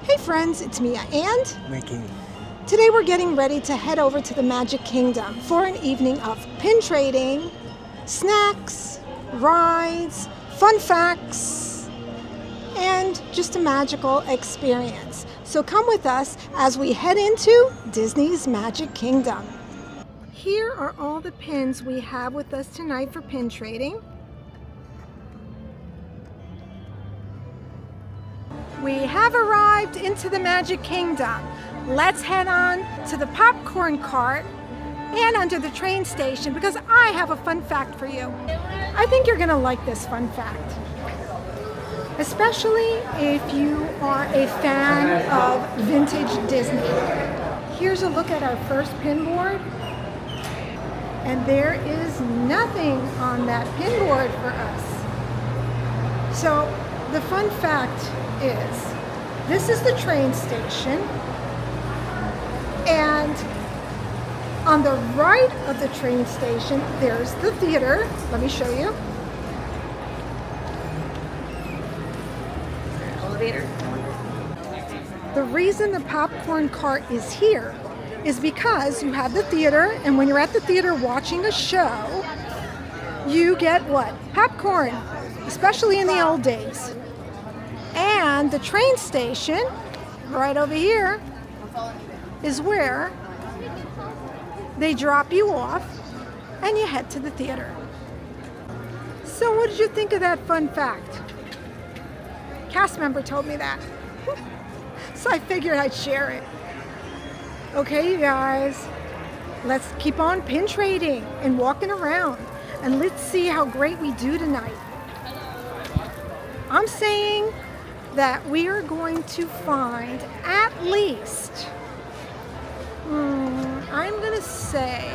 Hey friends, it's Mia and Mickey. Today we're getting ready to head over to the Magic Kingdom for an evening of pin trading, snacks, rides, fun facts, and just a magical experience. So come with us as we head into Disney's Magic Kingdom. Here are all the pins we have with us tonight for pin trading. We have arrived into the Magic Kingdom. Let's head on to the popcorn cart and under the train station because I have a fun fact for you. I think you're gonna like this fun fact, especially if you are a fan of vintage Disney. Here's a look at our first pin board, and there is nothing on that pin board for us. So the fun fact is, this is the train station, and on the right of the train station there's the theater. Let me show you. Elevator. The reason the popcorn cart is here is because you have the theater, and when you're at the theater watching a show, you get what? Popcorn, especially in the old days. And the train station, right over here, is where they drop you off and you head to the theater. So what did you think of that fun fact? Cast member told me that. So I figured I'd share it. Okay, you guys, let's keep on pin trading and walking around, and let's see how great we do tonight. I'm saying that we are going to find at least, I'm gonna say,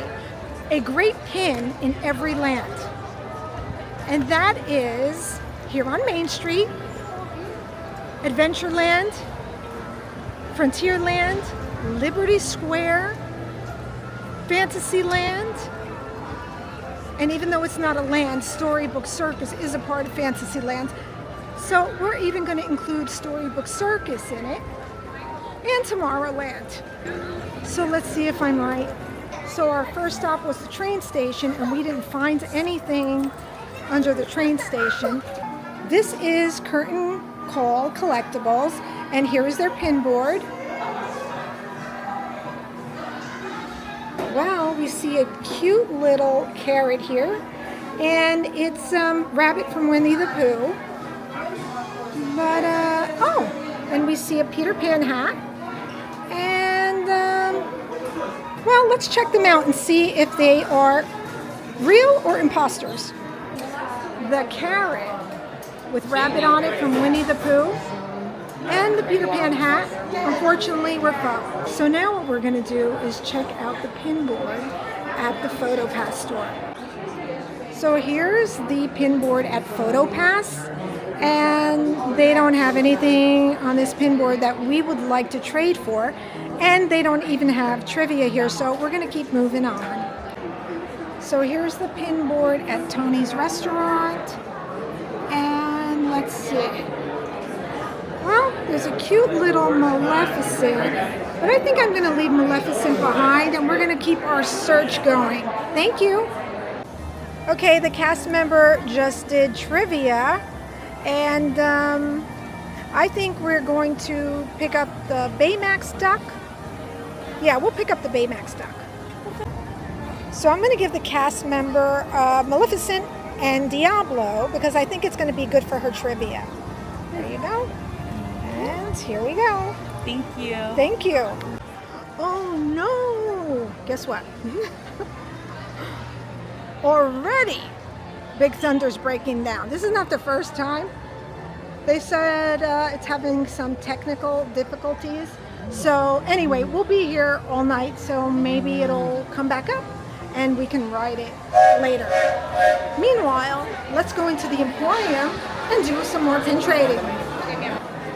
a great pin in every land. And that is here on Main Street, Adventureland, Frontierland, Liberty Square, Fantasyland, and even though it's not a land, Storybook Circus is a part of Fantasyland. So we're even going to include Storybook Circus in it, and Tomorrowland. So let's see if I'm right. So our first stop was the train station, and we didn't find anything under the train station. This is Curtain Call Collectibles, and here is their pin board. Wow, we see a cute little carrot here, and it's Rabbit from Winnie the Pooh. But, and we see a Peter Pan hat. And, well, let's check them out and see if they are real or imposters. The carrot with Rabbit on it from Winnie the Pooh and the Peter Pan hat, unfortunately, were faux. So now what we're going to do is check out the pin board at the PhotoPass store. So here's the pin board at PhotoPass, and they don't have anything on this pin board that we would like to trade for, and they don't even have trivia here, so we're going to keep moving on. So here's the pin board at Tony's Restaurant, and let's see. Well, there's a cute little Maleficent, but I think I'm going to leave Maleficent behind, and we're going to keep our search going. Thank you. Okay, the cast member just did trivia, and I think we're going to pick up the Baymax duck. Yeah, we'll pick up the Baymax duck. So I'm going to give the cast member Maleficent and Diablo because I think it's going to be good for her trivia. There you go. And here we go. Thank you. Thank you. Oh no! Guess what? Already, Big Thunder's breaking down. This is not the first time. They said it's having some technical difficulties. So anyway, we'll be here all night, so maybe it'll come back up and we can ride it later. Meanwhile, let's go into the Emporium and do some more pin trading.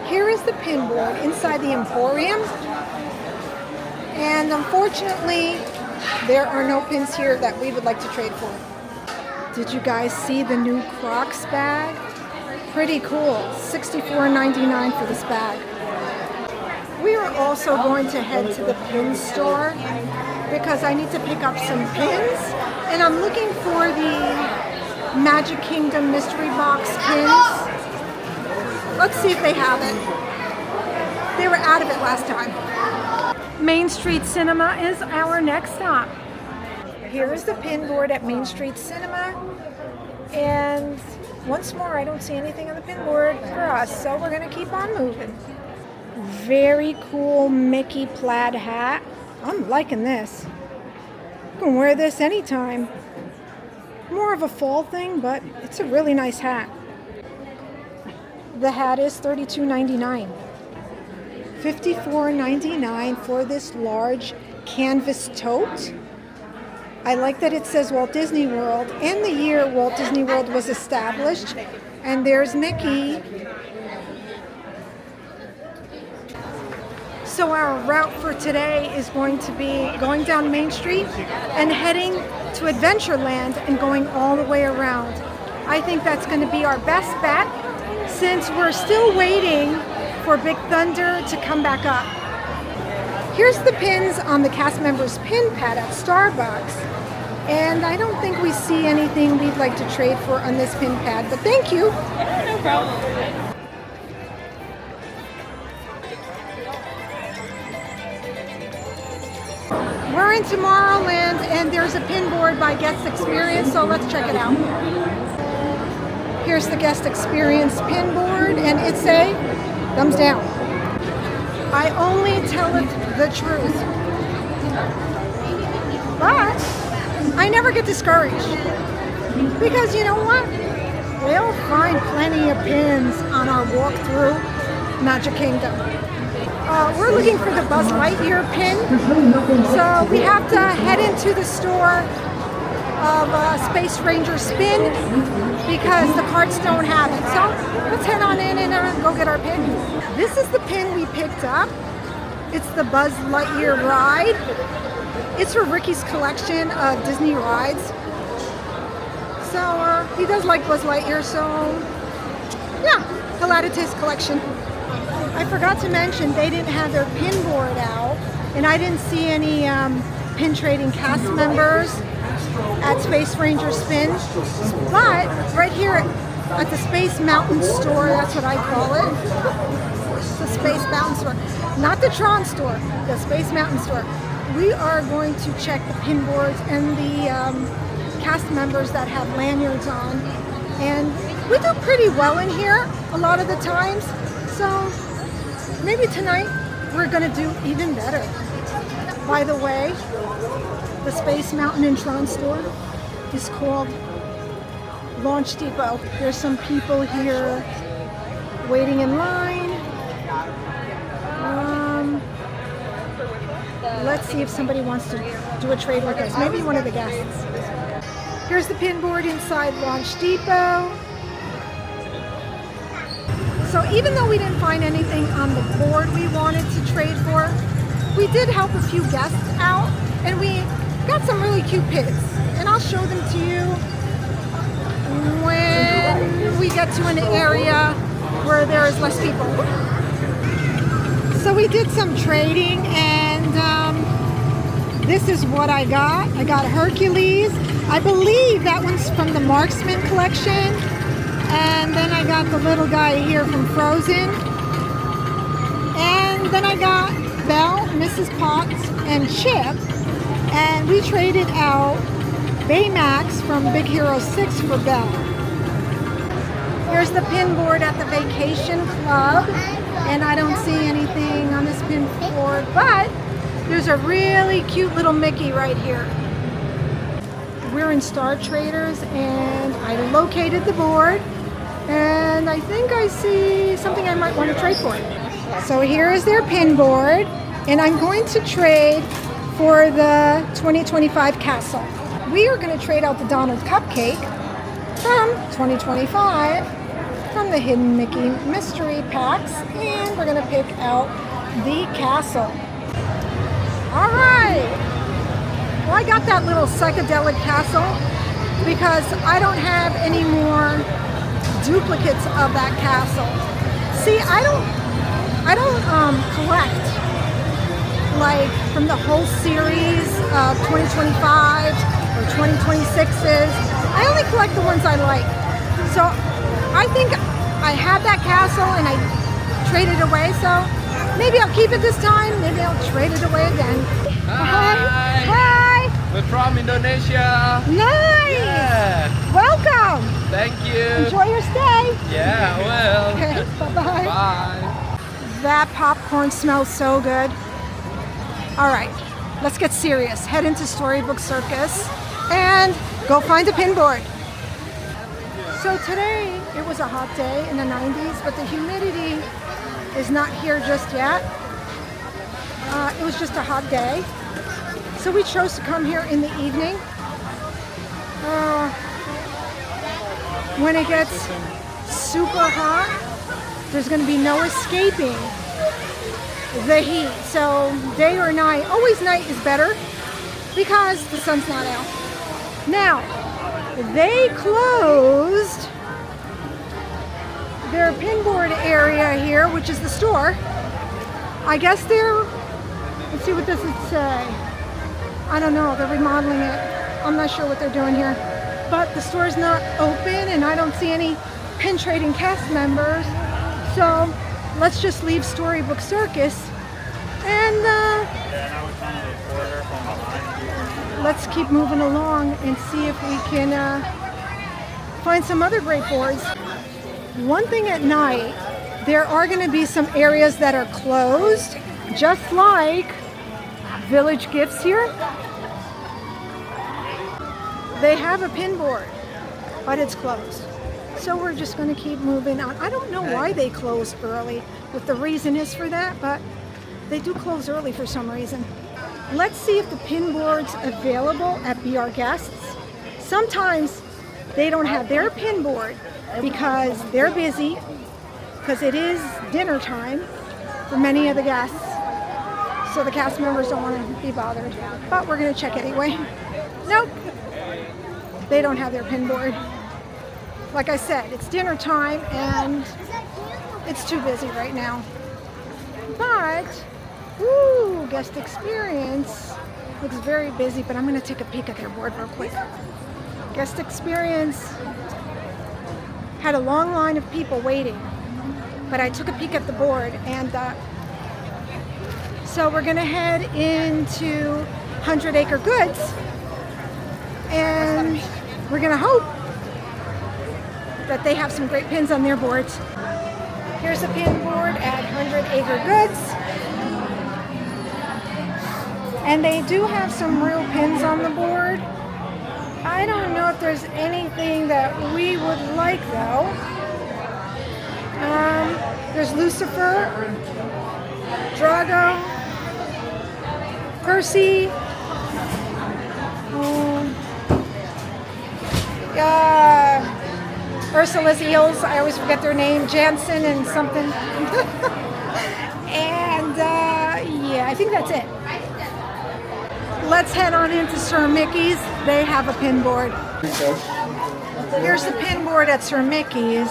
Here is the pin board inside the Emporium, and unfortunately there are no pins here that we would like to trade for. Did you guys see the new Crocs bag? Pretty cool. $64.99 for this bag. are also going to head to the pin store because I need to pick up some pins, and I'm looking for the Magic Kingdom mystery box pins. Let's see if they have it. They were out of it last time. Main Street Cinema is our next stop. Here is the pin board at Main Street Cinema, and once more I don't see anything on the pin board for us, so we're going to keep on moving. Very cool Mickey plaid hat. I'm liking this. You can wear this anytime. More of a fall thing, but it's a really nice hat. The hat is $32.99. $54.99 for this large canvas tote. I like that it says Walt Disney World and the year Walt Disney World was established. And there's Mickey. So our route for today is going to be going down Main Street and heading to Adventureland and going all the way around. I think that's going to be our best bet since we're still waiting for Big Thunder to come back up. Here's the pins on the cast members pin pad at Starbucks. And I don't think we see anything we'd like to trade for on this pin pad, but thank you. No problem. We're in Tomorrowland and there's a pin board by Guest Experience, so let's check it out. Here's the Guest Experience pin board and it's a thumbs down. I only tell it the truth. But I never get discouraged. Because you know what? We'll find plenty of pins on our walk through Magic Kingdom. We're looking for the Buzz Lightyear pin. So we have to head into the store of Space Ranger Spin because the carts don't have it. So let's head on in and go get our pin. This is the pin we picked up. It's the Buzz Lightyear ride. It's for Ricky's collection of Disney rides. So he does like Buzz Lightyear, so yeah, he'll add it to his collection. I forgot to mention they didn't have their pin board out, and I didn't see any pin trading cast members at Space Ranger Spin. But right here at the Space Mountain store, that's what I call it. The Space Mountain store. Not the Tron store, the Space Mountain store. We are going to check the pin boards and the cast members that have lanyards on. And we do pretty well in here a lot of the times. So maybe tonight we're going to do even better. By the way, the Space Mountain and Tron store is called Launch Depot. There's some people here waiting in line. Let's see if somebody wants to do a trade with us. Maybe one of the guests. Here's the pin board inside Launch Depot. So even though we didn't find anything on the board we wanted to trade for, we did help a few guests out and we got some really cute pins. And I'll show them to you when we get to an area where there is less people. So we did some trading and this is what I got. I got Hercules. I believe that one's from the Marksman collection. And then I got the little guy here from Frozen. And then I got Belle, Mrs. Potts, and Chip. And we traded out Baymax from Big Hero 6 for Belle. Here's the pin board at the Vacation Club. And I don't see anything on this pin board, but there's a really cute little Mickey right here. We're in Star Traders and I located the board and I think I see something I might want to trade for. So here is their pin board and I'm going to trade for the 2025 castle. We are going to trade out the Donald Cupcake from 2025 from the Hidden Mickey Mystery Packs, and we're going to pick out the castle. All right. Well, I got that little psychedelic castle because I don't have any more duplicates of that castle. See, I don't collect like from the whole series of 2025 or 2026s. I only collect the ones I like. So I think I have that castle and I traded away. So maybe I'll keep it this time. Maybe I'll trade it away again. Hi. Hi. We're from Indonesia. Nice. Yeah. Welcome. Thank you. Enjoy your stay. Yeah, well. Okay, bye-bye. Bye. That popcorn smells so good. All right, let's get serious. Head into Storybook Circus and go find a pin board. So today, it was a hot day in the 90s, but the humidity is not here just yet. It was just a hot day. So we chose to come here in the evening. When it gets super hot, there's going to be no escaping the heat. So day or night, always night is better because the sun's not out. Now, they closed their pinboard area here, which is the store. I guess they're, let's see what this would say. I don't know, they're remodeling it. I'm not sure what they're doing here. But the store's not open and I don't see any pin trading cast members. So let's just leave Storybook Circus and let's keep moving along and see if we can find some other great boards. One thing at night, there are going to be some areas that are closed, just like Village Gifts here. They have a pin board, but it's closed. So we're just going to keep moving on. I don't know why they close early, what the reason is for that, but they do close early for some reason. Let's see if the pin board's available at Be Our Guests. Sometimes they don't have their pin board because they're busy, because it is dinner time for many of the guests. So the cast members don't want to be bothered. But we're going to check anyway. Nope. They don't have their pin board. Like I said, it's dinner time and it's too busy right now. But, ooh, guest experience looks very busy, but I'm going to take a peek at their board real quick. Guest experience had a long line of people waiting, but I took a peek at the board and so we're going to head into 100 Acre Goods and we're going to hope that they have some great pins on their boards. Here's a pin board at 100 Acre Goods. And they do have some real pins on the board. I don't know if there's anything that we would like though. There's Lucifer, Drago, Percy, Ursula's Eels, I always forget their name, Jansen and something. And yeah, I think that's it. Let's head on into Sir Mickey's. They have a pin board. Here's the pin board at Sir Mickey's.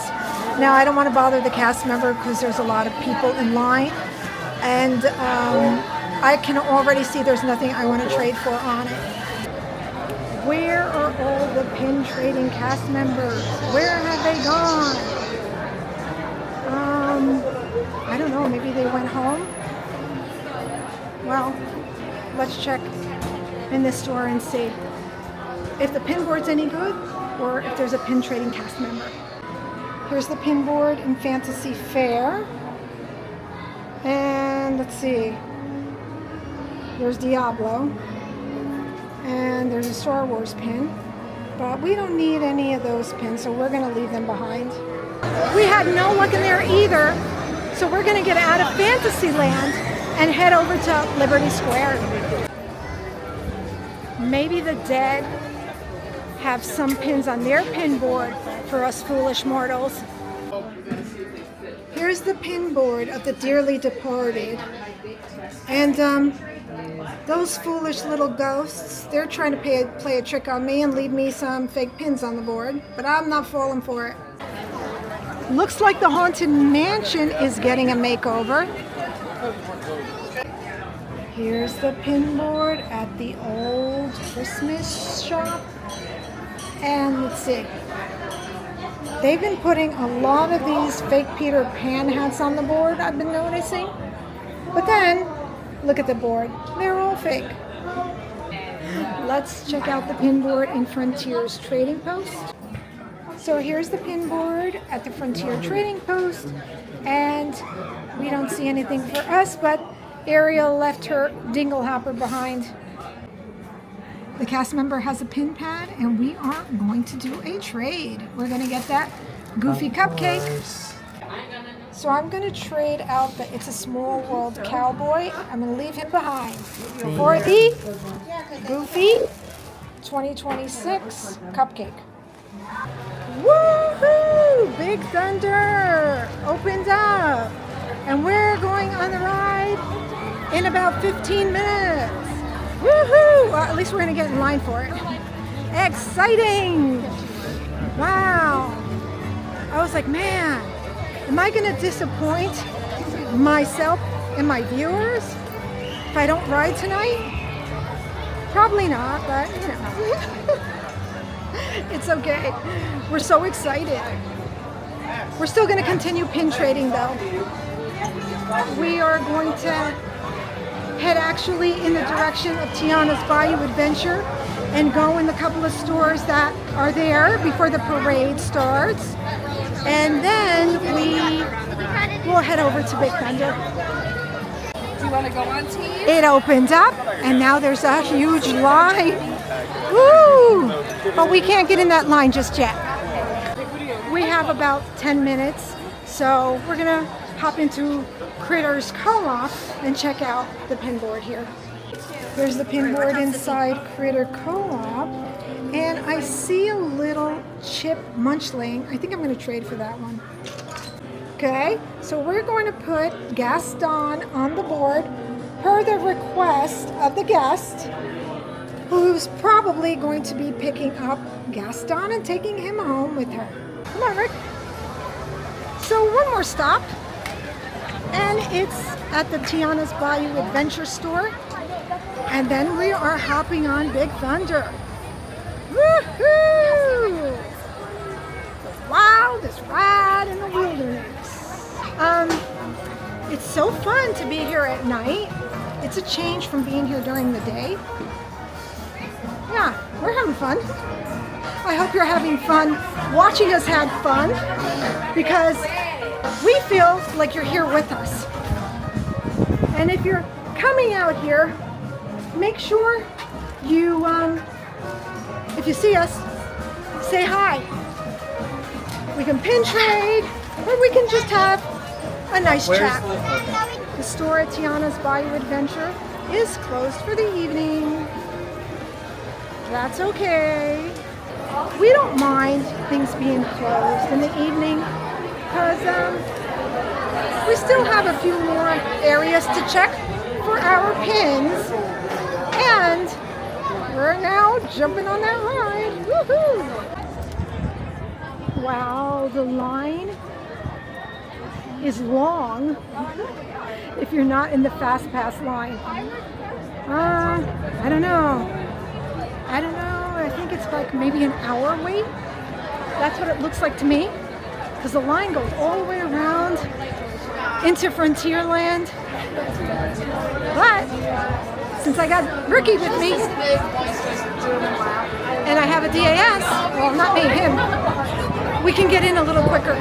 Now I don't want to bother the cast member because there's a lot of people in line. And I can already see there's nothing I want to trade for on it. Where are all the pin trading cast members? Where have they gone? I don't know, maybe they went home? Well, let's check in this store and see if the pin board's any good or if there's a pin trading cast member. Here's the pin board in Fantasy Fair. And let's see. There's Diablo. And there's a Star Wars pin, but we don't need any of those pins, so we're going to leave them behind. We had no luck in there either, so we're going to get out of Fantasyland and head over to Liberty Square. Maybe the dead have some pins on their pin board for us foolish mortals. Here's the pin board of the dearly departed, and those foolish little ghosts, they're trying to play a trick on me and leave me some fake pins on the board, but I'm not falling for it. Looks like the Haunted Mansion is getting a makeover. Here's the pin board at the old Christmas shop. And let's see. They've been putting a lot of these fake Peter Pan hats on the board, I've been noticing. But then, look at the board. They're all fake. Let's check out the pin board in Frontier's Trading Post. So here's the pin board at the Frontier Trading Post. And we don't see anything for us, but Ariel left her dingle hopper behind. The cast member has a pin pad, and we are going to do a trade. We're going to get that Goofy cupcake. So I'm going to trade out the It's a Small World cowboy. I'm going to leave him behind for the Goofy 2026 cupcake. Woohoo! Big Thunder opened up, and we're going on the ride in about 15 minutes. Woohoo! Well, at least we're going to get in line for it. Exciting! Wow! I was like, man, am I going to disappoint myself and my viewers if I don't ride tonight? Probably not, but you know. It's okay. We're so excited. We're still going to continue pin trading though. We are going to head actually in the direction of Tiana's Bayou Adventure and go in the couple of stores that are there before the parade starts. And then we will head over to Big Thunder. Do you want to go on team? It opened up and now there's a huge line. Woo! But we can't get in that line just yet. We have about 10 minutes, so we're gonna hop into Critters Co-op and check out the pin board here. There's the pin board inside Critter Co-op, and I see a little chip munchling. I think I'm gonna trade for that one. Okay, so we're going to put Gaston on the board per the request of the guest, who's probably going to be picking up Gaston and taking him home with her. Come on, Rick. So one more stop, and it's at the Tiana's Bayou Adventure store, and then we are hopping on Big Thunder. Woohoo! The wildest ride in the wilderness. It's so fun to be here at night. It's a change from being here during the day. Yeah, we're having fun. I hope you're having fun watching us have fun, because we feel like you're here with us. And if you're coming out here, make sure you, if you see us, say hi. We can pin trade, or we can just have a nice chat. The store at Tiana's Bayou Adventure is closed for the evening. That's okay. We don't mind things being closed in the evening because we still have a few more areas to check for our pins, and we're now jumping on that ride. Woohoo! Wow, the line is long if you're not in the Fast Pass line. I don't know. I think it's like maybe an hour wait. That's what it looks like to me, because the line goes all the way around into Frontierland. But since I got Ricky with me and I have a DAS, well, not me, him, we can get in a little quicker.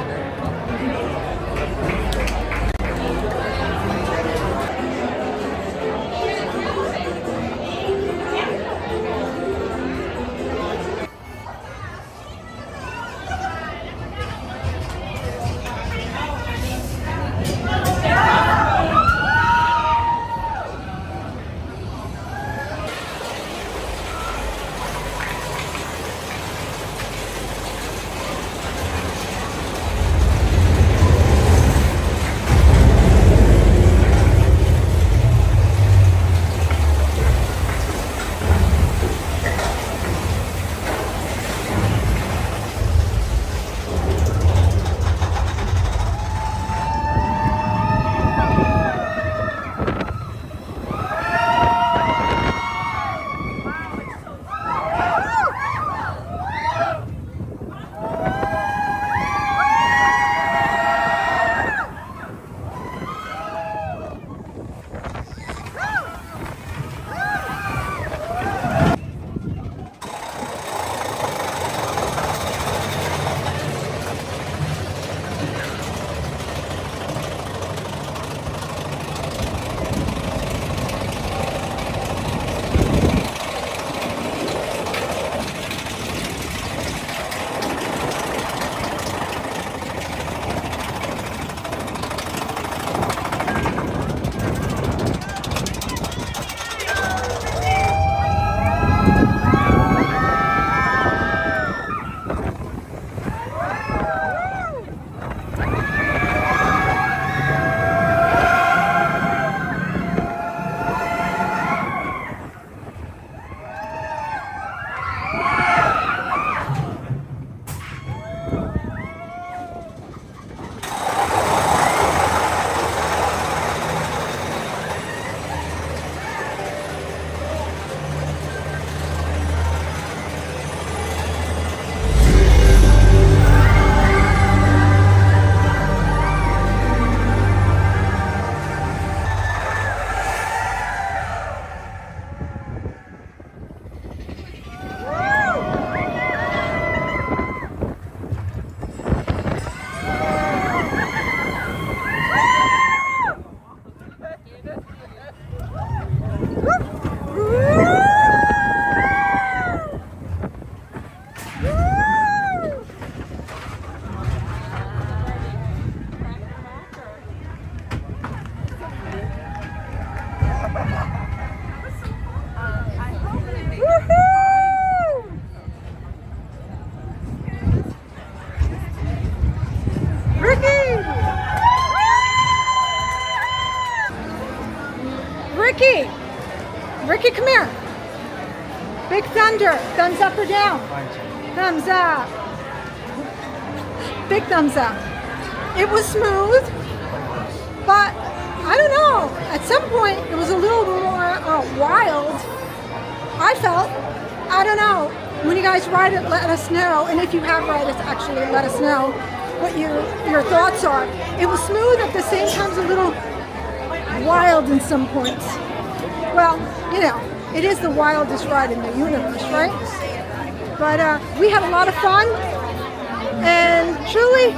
Ricky. Ricky, come here. Big Thunder. Thumbs up or down? Thumbs up. Big thumbs up. It was smooth, but I don't know. At some point, it was a little more wild. I felt. I don't know. When you guys ride it, let us know. And if you have ride it, actually let us know what your thoughts are. It was smooth at the same time as a little wild in some points. Well, you know, it is the wildest ride in the universe, right? But we had a lot of fun, and truly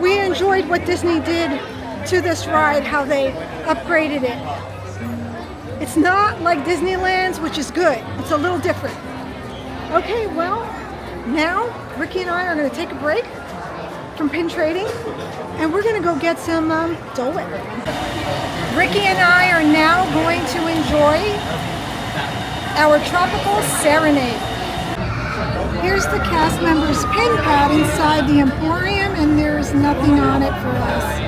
we enjoyed what Disney did to this ride, how they upgraded it. It's not like Disneyland's, which is good. It's a little different. Okay, well, now Ricky and I are going to take a break from pin trading, and we're going to go get some Dole Whip. Ricky and I are now going to enjoy our tropical serenade. Here's the cast members' pin pad inside the Emporium, and there's nothing on it for us.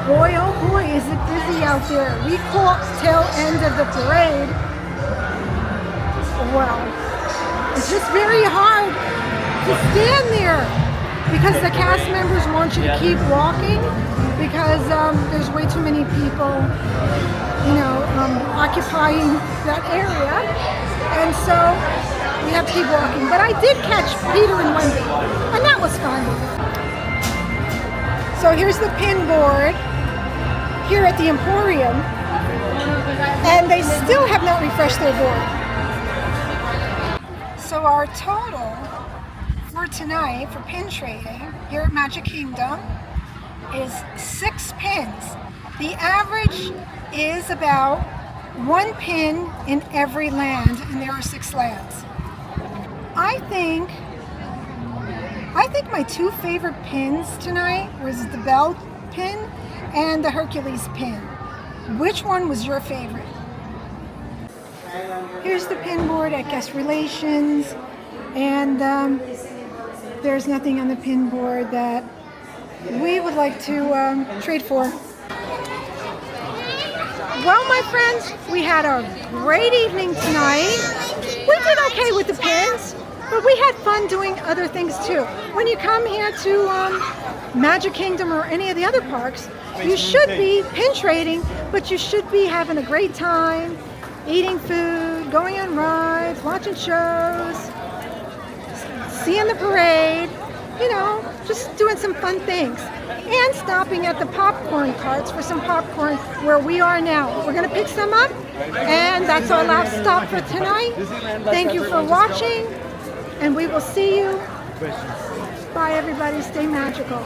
Boy, oh boy, is it busy out there. We caught tail end of the parade. Well, it's just very hard to stand there because the cast members want you to keep walking because there's way too many people, you know, occupying that area. And so we have to keep walking. But I did catch Peter and Wendy, and that was fun. So here's the pin board here at the Emporium, and they still have not refreshed their board. So our total for tonight for pin trading here at Magic Kingdom is 6 pins. The average is about 1 pin in every land, and there are 6 lands. I think my 2 favorite pins tonight was the Belle pin and the Hercules pin. Which one was your favorite? Here's the pin board at Guest Relations, and there's nothing on the pin board that we would like to trade for. Well, my friends, we had a great evening tonight. We did okay with the pins, but we had fun doing other things too. When you come here to Magic Kingdom or any of the other parks, you should be pin trading, but you should be having a great time, eating food, going on rides, watching shows, seeing the parade, you know, just doing some fun things. And stopping at the popcorn carts for some popcorn where we are now. We're going to pick some up, and that's our last stop for tonight. Thank you for watching, and we will see you. Bye, everybody. Stay magical.